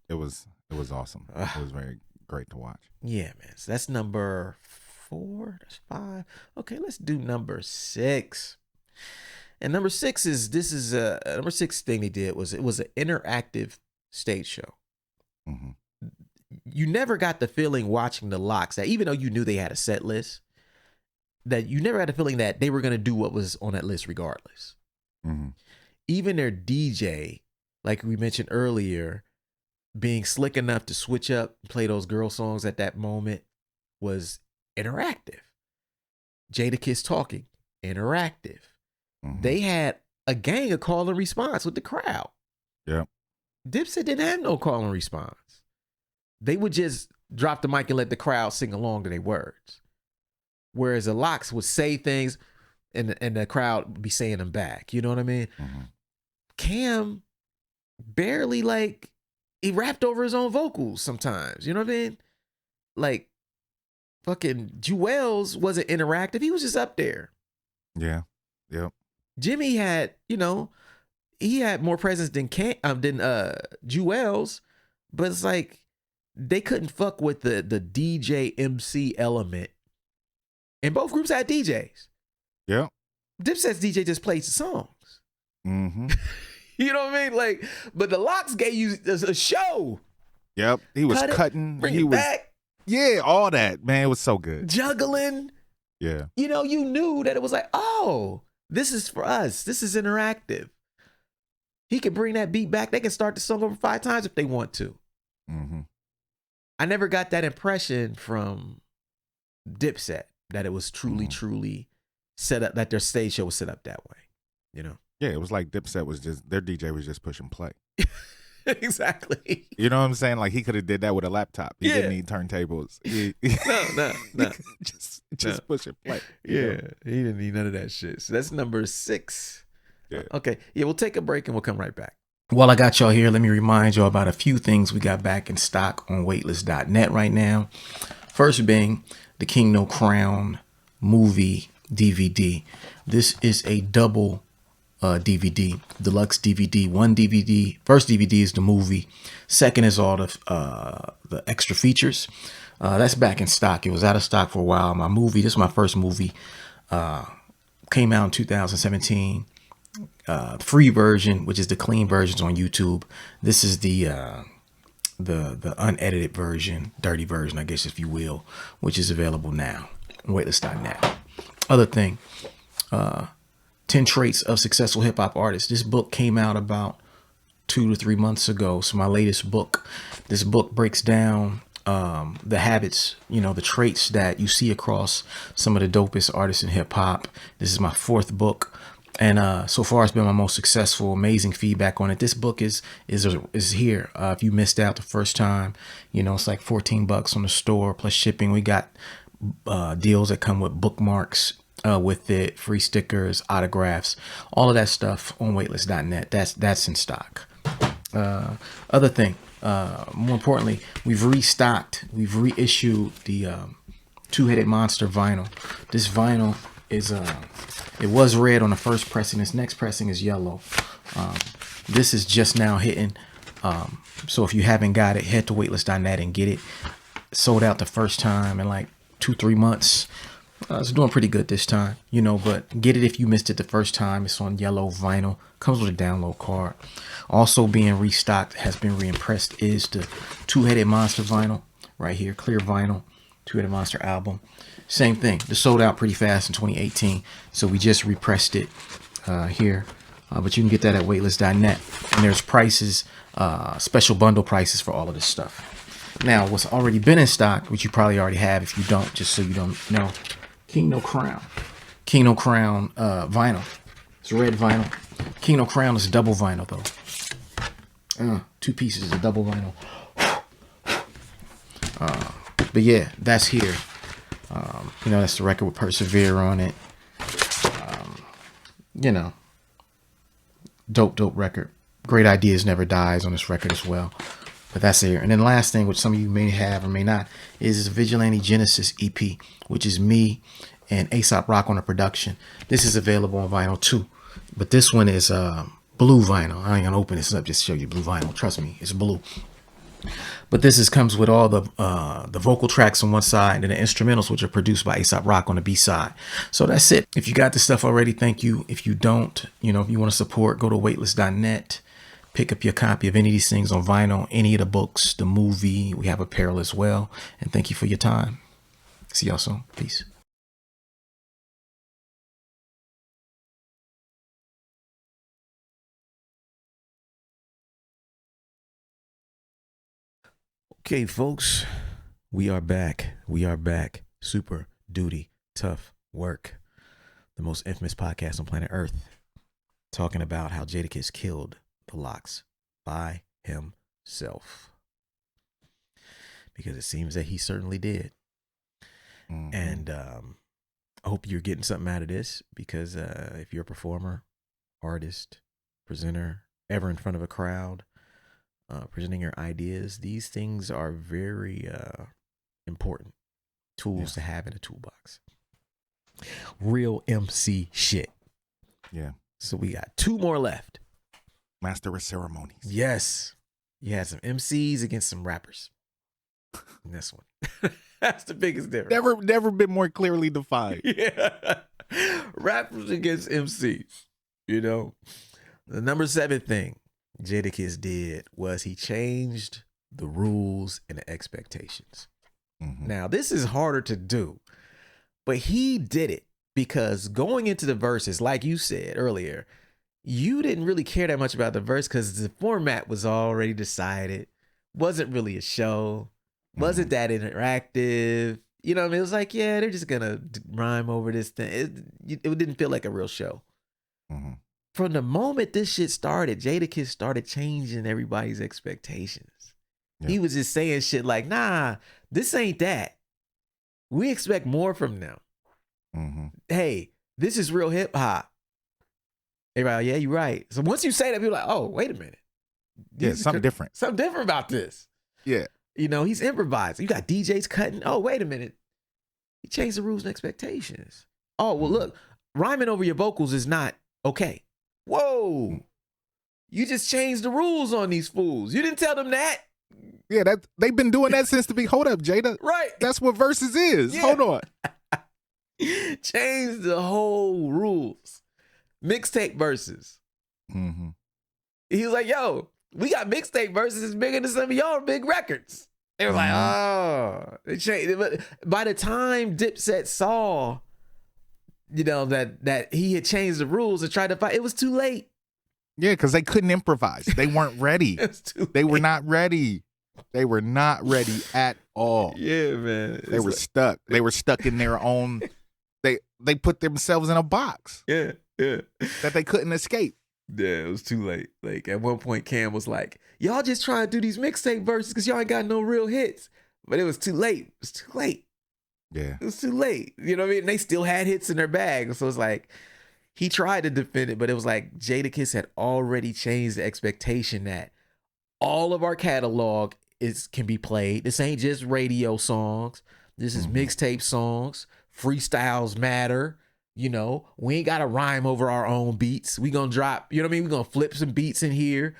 S2: It was awesome. It was very great to watch.
S1: Yeah, man. So that's number 4. That's 5. Okay, let's do number 6. And number 6 is number 6 thing they did was it was an interactive stage show. You never got the feeling watching the Lox that even though you knew they had a set list, that you never had a feeling that they were going to do what was on that list regardless. Even their DJ, like we mentioned earlier, being slick enough to switch up and play those girl songs at that moment was interactive. Jadakiss talking, interactive. They had a gang of call and response with the crowd.
S2: Yeah.
S1: Dipset didn't have no call and response. They would just drop the mic and let the crowd sing along to their words. Whereas the Lox would say things and the crowd would be saying them back. You know what I mean?
S2: Mm-hmm.
S1: Cam barely, like, he rapped over his own vocals sometimes. You know what I mean? Like, fucking Jewels wasn't interactive. He was just up there.
S2: Yeah. Yep.
S1: Jimmy had, he had more presence than Jewels, but it's like they couldn't fuck with the DJ MC element. And both groups had DJs.
S2: Yep.
S1: Dipset's DJ just plays the songs.
S2: Mm-hmm.
S1: You know what I mean? Like, but the Lox gave you a show.
S2: Yep. He was cutting.
S1: Bring
S2: he
S1: it
S2: was
S1: back.
S2: Yeah, all that. Man, it was so good.
S1: Juggling.
S2: Yeah.
S1: You knew that it was like, oh, this is for us. This is interactive. He could bring that beat back. They can start the song over 5 times if they want to.
S2: Mm-hmm.
S1: I never got that impression from Dipset that it was truly set up, that their stage show was set up that way.
S2: Yeah, it was like Dipset was just, their DJ was just pushing play.
S1: Exactly.
S2: You know what I'm saying? Like, he could have did that with a laptop. He didn't need turntables.
S1: No.
S2: just push and play.
S1: Yeah, he didn't need none of that shit. So that's number 6.
S2: Yeah.
S1: Okay. Yeah, we'll take a break and we'll come right back.
S3: While I got y'all here, let me remind y'all about a few things we got back in stock on waitlist.net right now. First being the King No Crown movie DVD. This is a double DVD, deluxe DVD. One DVD, first DVD is the movie. Second is all the extra features. That's back in stock. It was out of stock for a while. My movie, this is my first movie, came out in 2017. Free version, which is the clean versions on YouTube. This is the unedited version, dirty version, I guess, if you will, which is available now on waitlist.net. Other thing, 10 Traits of Successful Hip Hop Artists. This book came out about 2 to 3 months ago. So my latest book. This book breaks down the habits, the traits that you see across some of the dopest artists in hip hop. This is my 4th book. And so far, it's been my most successful. Amazing feedback on it. This book is here. If you missed out the first time, it's like $14 on the store plus shipping. We got deals that come with bookmarks with it, free stickers, autographs, all of that stuff on waitlist.net. That's in stock. Other thing, more importantly, we've reissued the Two-Headed Monster vinyl. This vinyl is it was red on the first pressing. This next pressing is yellow. This is just now hitting. So if you haven't got it, head to waitlist.net and get it. Sold out the first time in like 2-3 months. It's doing pretty good this time, but get it if you missed it the first time. It's on yellow vinyl. Comes with a download card. Also being restocked, has been reimpressed, is the Two-Headed Monster vinyl right here. Clear vinyl. Two-Headed Monster album. Same thing. It sold out pretty fast in 2018. So we just repressed it here. But you can get that at waitlist.net. And there's prices, special bundle prices for all of this stuff. Now, what's already been in stock, which you probably already have if you don't, just so you don't know, King No Crown. King No Crown vinyl. It's red vinyl. King No Crown is double vinyl, though. 2 pieces of double vinyl. But yeah, that's here. That's the record with Persevere on it. Dope record. Great Ideas Never Dies on this record as well. But that's here. And then the last thing, which some of you may have or may not, is this Vigilante Genesis EP, which is me and A$AP Rock on the production. This is available on vinyl too. But this one is blue vinyl. I ain't gonna open this up just to show you blue vinyl. Trust me, it's blue. But this comes with all the vocal tracks on one side and the instrumentals, which are produced by A$AP Rock on the B side. So that's it. If you got this stuff already, thank you. If you don't, if you want to support, go to waitlist.net. Pick up your copy of any of these things on vinyl, any of the books, the movie. We have apparel as well. And thank you for your time. See y'all soon. Peace.
S1: Okay, folks, we are back. We are back. Super Duty Tough Work, the most infamous podcast on planet Earth, talking about how Jadakiss killed the Lox by himself. Because it seems that he certainly did. Mm-hmm. And I hope you're getting something out of this, because if you're a performer, artist, presenter, ever in front of a crowd, presenting your ideas, these things are very important tools to have in a toolbox. Real MC shit.
S2: Yeah.
S1: So we got 2 more left.
S2: Master of ceremonies.
S1: Yes. You had some MCs against some rappers in this one. That's the biggest difference.
S2: Never been more clearly defined.
S1: Yeah. Rappers against MCs. You know, the number 7 thing Jadakiss did was he changed the rules and the expectations.
S2: Mm-hmm.
S1: Now, this is harder to do, but he did it because going into the verses, like you said earlier, you didn't really care that much about the verse because the format was already decided. Wasn't really a show. Wasn't that interactive. You know what I mean? It was like, yeah, they're just going to rhyme over this thing. It didn't feel like a real show.
S2: Mm-hmm.
S1: From the moment this shit started, Jadakiss started changing everybody's expectations. Yeah. He was just saying shit like, nah, this ain't that. We expect more from them.
S2: Mm-hmm.
S1: Hey, this is real hip hop. Everybody, yeah, you're right. So once you say that, people are like, oh, wait a minute.
S2: Yeah, something different.
S1: Something different about this.
S2: Yeah.
S1: You know, he's improvising. You got DJs cutting. Oh, wait a minute. He changed the rules and expectations. Oh, well, look, rhyming over your vocals is not okay. Whoa. You just changed the rules on these fools. You didn't tell them that.
S2: Yeah, they've been doing that since the big. Hold up, Jada.
S1: Right.
S2: That's what versus is.
S1: Yeah.
S2: Hold on.
S1: Change the whole rules. Mixtape verses.
S2: Mm-hmm.
S1: He was like, yo, we got mixtape verses bigger than some of y'all big records. They were like, oh. They changed. But by the time Dipset saw, you know, that he had changed the rules and tried to fight, it was too late.
S2: Yeah, because they couldn't improvise. They weren't ready. They were not ready. They were not ready at all.
S1: Yeah, man.
S2: They were stuck. They were stuck in their own. They put themselves in a box.
S1: Yeah, yeah.
S2: That they couldn't escape.
S1: Yeah, it was too late. Like at one point, Cam was like, "Y'all just trying to do these mixtape verses because y'all ain't got no real hits." But it was too late. It was too late.
S2: Yeah,
S1: it was too late. You know what I mean? And they still had hits in their bag, so it's like he tried to defend it, but it was like Jadakiss had already changed the expectation that all of our catalog can be played. This ain't just radio songs. This is mixtape songs. Freestyles matter. You know, we ain't got to rhyme over our own beats. We gonna drop, you know what I mean? We gonna flip some beats in here.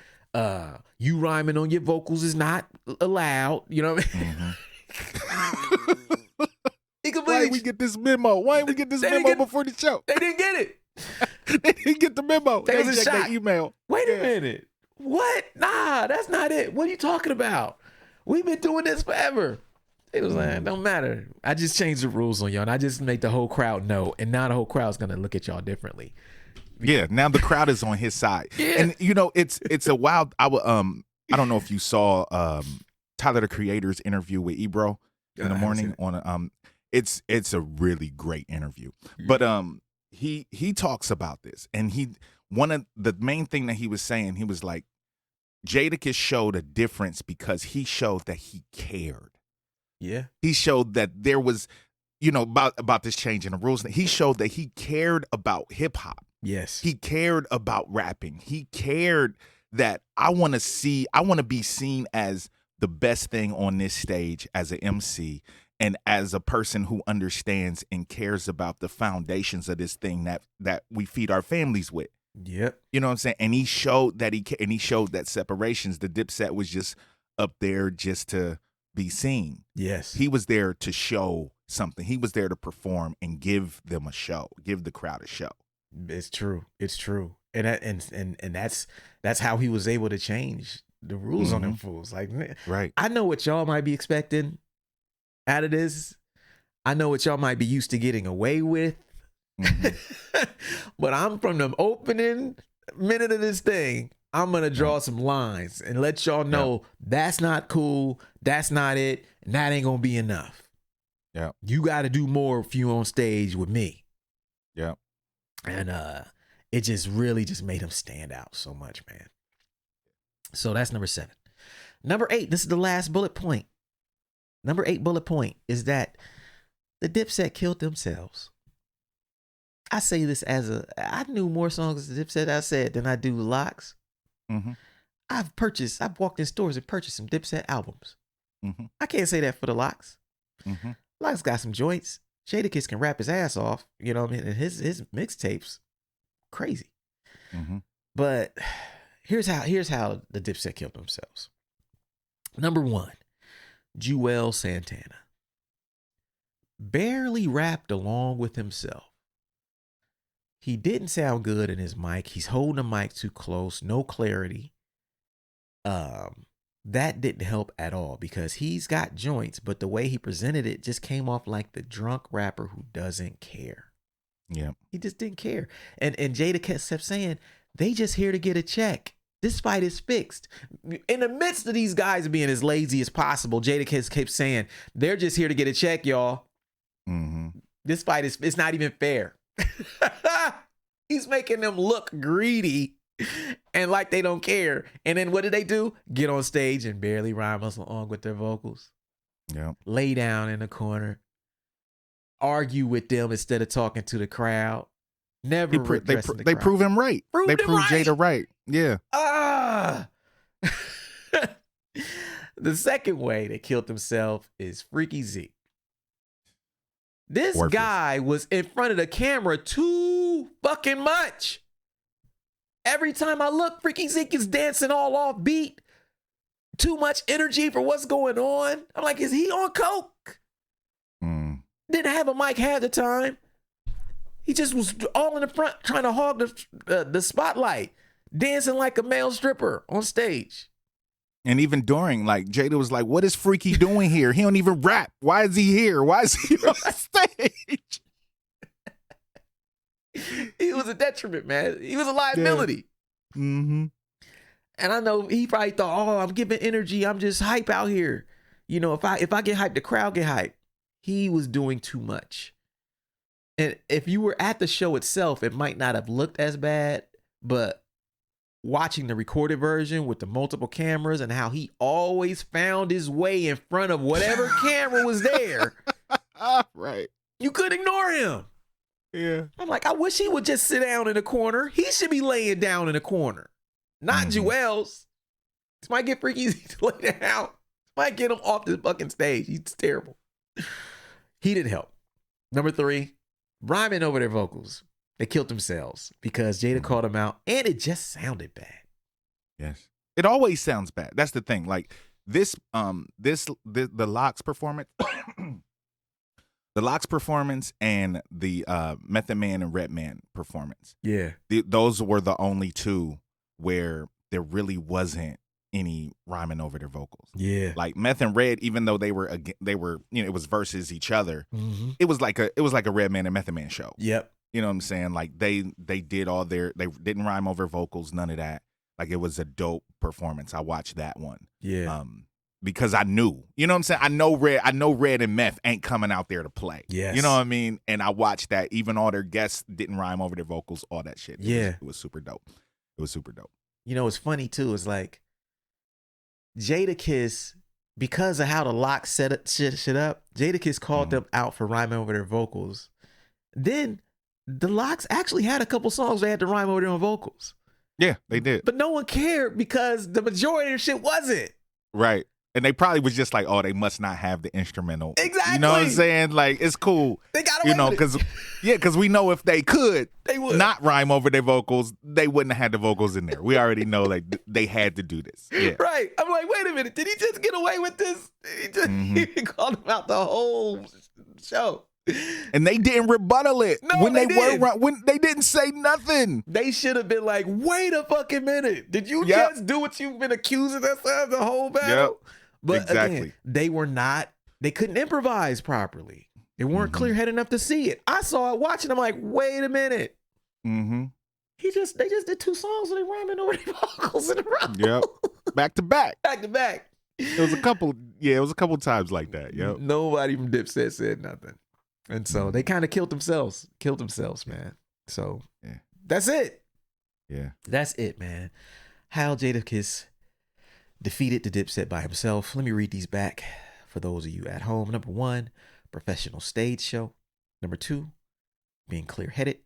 S1: You rhyming on your vocals is not allowed. You know what I mean?
S2: Why did we get this memo? Why didn't we get this memo before the show?
S1: They didn't get it.
S2: They didn't get the memo.
S1: They was a
S2: checked
S1: shot.
S2: their email.
S1: Wait a minute. What? Nah, that's not it. What are you talking about? We've been doing this forever. It was like, don't matter. I just changed the rules on y'all, and I just make the whole crowd know. And now the whole crowd's gonna look at y'all differently.
S2: Yeah, now the crowd is on his side.
S1: Yeah.
S2: And you know, it's a wild. I don't know if you saw Tyler the Creator's interview with Ebro in the morning on it's a really great interview. But he talks about this, and one of the main thing that he was saying, he was like, Jadakiss showed a difference because he showed that he cared.
S1: Yeah.
S2: He showed that there was, you know, about this change in the rules. He showed that he cared about hip hop.
S1: Yes.
S2: He cared about rapping. He cared that I want to be seen as the best thing on this stage as an MC and as a person who understands and cares about the foundations of this thing that we feed our families with.
S1: Yep.
S2: You know what I'm saying? And he showed that he showed that separations. The Dipset was just up there just to be seen.
S1: Yes.
S2: He was there to show something. He was there to perform and give them a show, give the crowd a show.
S1: It's true. It's true. And that's how he was able to change the rules on them fools. Like,
S2: right.
S1: I know what y'all might be expecting out of this. I know what y'all might be used to getting away with. But I'm from the opening minute of this thing, I'm going to draw some lines and let y'all know that's not cool. That's not it. And that ain't going to be enough.
S2: Yeah.
S1: You got to do more if you on stage with me.
S2: Yeah.
S1: And it just really just made him stand out so much, man. So that's number 7. Number 8, this is the last bullet point. Number 8 bullet point is that the Dipset killed themselves. I say this I knew more songs as Dipset I said than I do Lox.
S2: Mm-hmm.
S1: I've walked in stores and purchased some Dipset albums.
S2: Mm-hmm.
S1: I can't say that for the Lox.
S2: Mm-hmm.
S1: Lox got some joints. Jadakiss can rap his ass off, you know what I mean? And his mixtapes, crazy.
S2: Mm-hmm.
S1: But here's how the Dipset killed themselves. Number 1, Juelz Santana. Barely rapped along with himself. He didn't sound good in his mic. He's holding the mic too close, no clarity. That didn't help at all because he's got joints, but the way he presented it just came off like the drunk rapper who doesn't care.
S2: Yeah.
S1: He just didn't care. And Jadakiss kept saying, they just here to get a check. This fight is fixed. In the midst of these guys being as lazy as possible, Jadakiss kept saying, they're just here to get a check, y'all.
S2: Mm-hmm.
S1: This fight it's not even fair. He's making them look greedy and like they don't care. And then what do? Get on stage and barely rhyme along with their vocals.
S2: Yeah.
S1: Lay down in the corner. Argue with them instead of talking to the crowd. Never
S2: They prove him right. They prove Jada right. Yeah.
S1: The second way they killed themselves is Freaky Zeke. This guy was in front of the camera too fucking much. Every time I look, Freaky Zeke is dancing all off beat. Too much energy for what's going on. I'm like, is he on coke? Didn't have a mic half the time. He just was all in the front trying to hog the spotlight, dancing like a male stripper on stage.
S2: And even during, like, Jada was like, what is Freaky doing here? He don't even rap. Why is he here? Why is he on stage?
S1: He was a detriment, man. He was a liability.
S2: Yeah. Mm-hmm.
S1: And I know he probably thought, oh, I'm giving energy. I'm just hype out here. You know, if I get hyped, the crowd get hyped. He was doing too much. And if you were at the show itself, it might not have looked as bad, but watching the recorded version with the multiple cameras and how he always found his way in front of whatever camera was there.
S2: Right.
S1: You couldn't ignore him.
S2: Yeah.
S1: I'm like, I wish he would just sit down in a corner. He should be laying down in a corner. Not Juelz. This might get Freaky to lay down. This might get him off this fucking stage. He's terrible. He didn't help. Number 3, rhyming over their vocals. They killed themselves because Jada called them out, and it just sounded bad.
S2: Yes, it always sounds bad. That's the thing. Like the Lox performance, the Lox performance, and the Method Man and Redman performance.
S1: Yeah,
S2: those were the only two where there really wasn't any rhyming over their vocals.
S1: Yeah,
S2: like Meth and Red, even though they were it was versus each other. Mm-hmm. It was like a Redman and Method Man show.
S1: Yep.
S2: You know what I'm saying? Like they did they didn't rhyme over vocals, none of that. Like it was a dope performance. I watched that one.
S1: Yeah.
S2: Because I knew, you know what I'm saying? I know Red and Meth ain't coming out there to play.
S1: Yes.
S2: You know what I mean? And I watched that. Even all their guests didn't rhyme over their vocals, all that shit. It was super dope. It was super dope.
S1: You know, it's funny too. It's like Jadakiss, because of how the Lox set shit up, Jadakiss called them out for rhyming over their vocals. Then the Lox actually had a couple songs they had to rhyme over their own vocals.
S2: Yeah, they did.
S1: But no one cared because the majority of shit wasn't.
S2: Right. And they probably was just like, oh, they must not have the instrumental.
S1: Exactly.
S2: You know what I'm saying? Like, it's cool.
S1: They got away with it.
S2: Because we know if they could
S1: they would
S2: not rhyme over their vocals, they wouldn't have had the vocals in there. We already know like they had to do this. Yeah.
S1: Right. I'm like, wait a minute. Did he just get away with this? He called them out the whole show.
S2: And they didn't rebuttal it.
S1: No,
S2: when
S1: they
S2: when they didn't say nothing.
S1: They should have been like, wait a fucking minute. Did you just do what you've been accusing us of the whole battle?
S2: Yep.
S1: But
S2: exactly.
S1: Again, they couldn't improvise properly. They weren't clear-headed enough to see it. I saw it watching. I'm like, wait a minute.
S2: Mm-hmm.
S1: They just did 2 songs and they rhyming over their vocals in a row.
S2: Yep. Back to back.
S1: Back to back.
S2: It was a couple times like that. Yep.
S1: Nobody from Dipset said nothing. And so they kind of killed themselves, man. So that's it.
S2: Yeah.
S1: That's it, man. How Jadakiss defeated the Dipset by himself. Let me read these back for those of you at home. Number 1, professional stage show. Number 2, being clear-headed.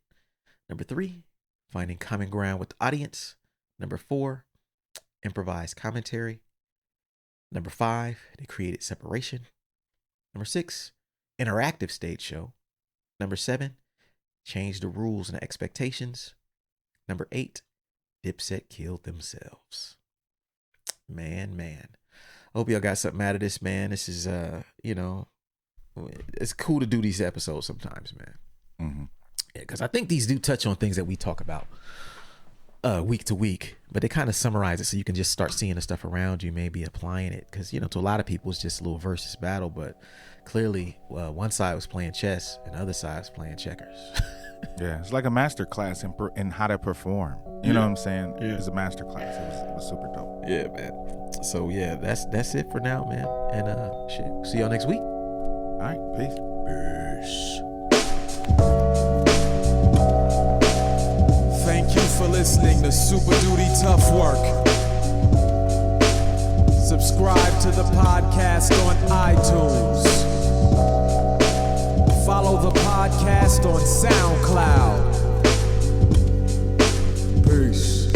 S1: Number 3, finding common ground with the audience. Number 4, improvised commentary. Number 5, they created separation. Number 6, interactive stage show. Number 7, change the rules and expectations. Number 8, Dipset killed themselves. Man. I hope y'all got something out of this, man. This is, it's cool to do these episodes sometimes, man.
S2: Mm-hmm.
S1: Yeah, because I think these do touch on things that we talk about week to week, but they kind of summarize it so you can just start seeing the stuff around you, maybe applying it. Because, to a lot of people, it's just a little versus battle, but clearly one side was playing chess and the other side was playing checkers.
S2: Yeah, it's like a master class in how to perform. You know what I'm saying? Yeah. It's a master class. It was super dope.
S1: Yeah, man. So yeah, that's it for now, man. And shit. See y'all next week.
S2: All right, peace.
S3: Thank you for listening to Super Duty Tough Work. Subscribe to the podcast on iTunes. Follow the podcast on SoundCloud. Peace.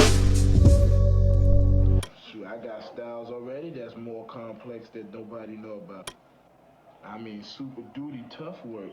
S4: Shoot, I got styles already that's more complex that nobody know about. I mean, super duty tough work.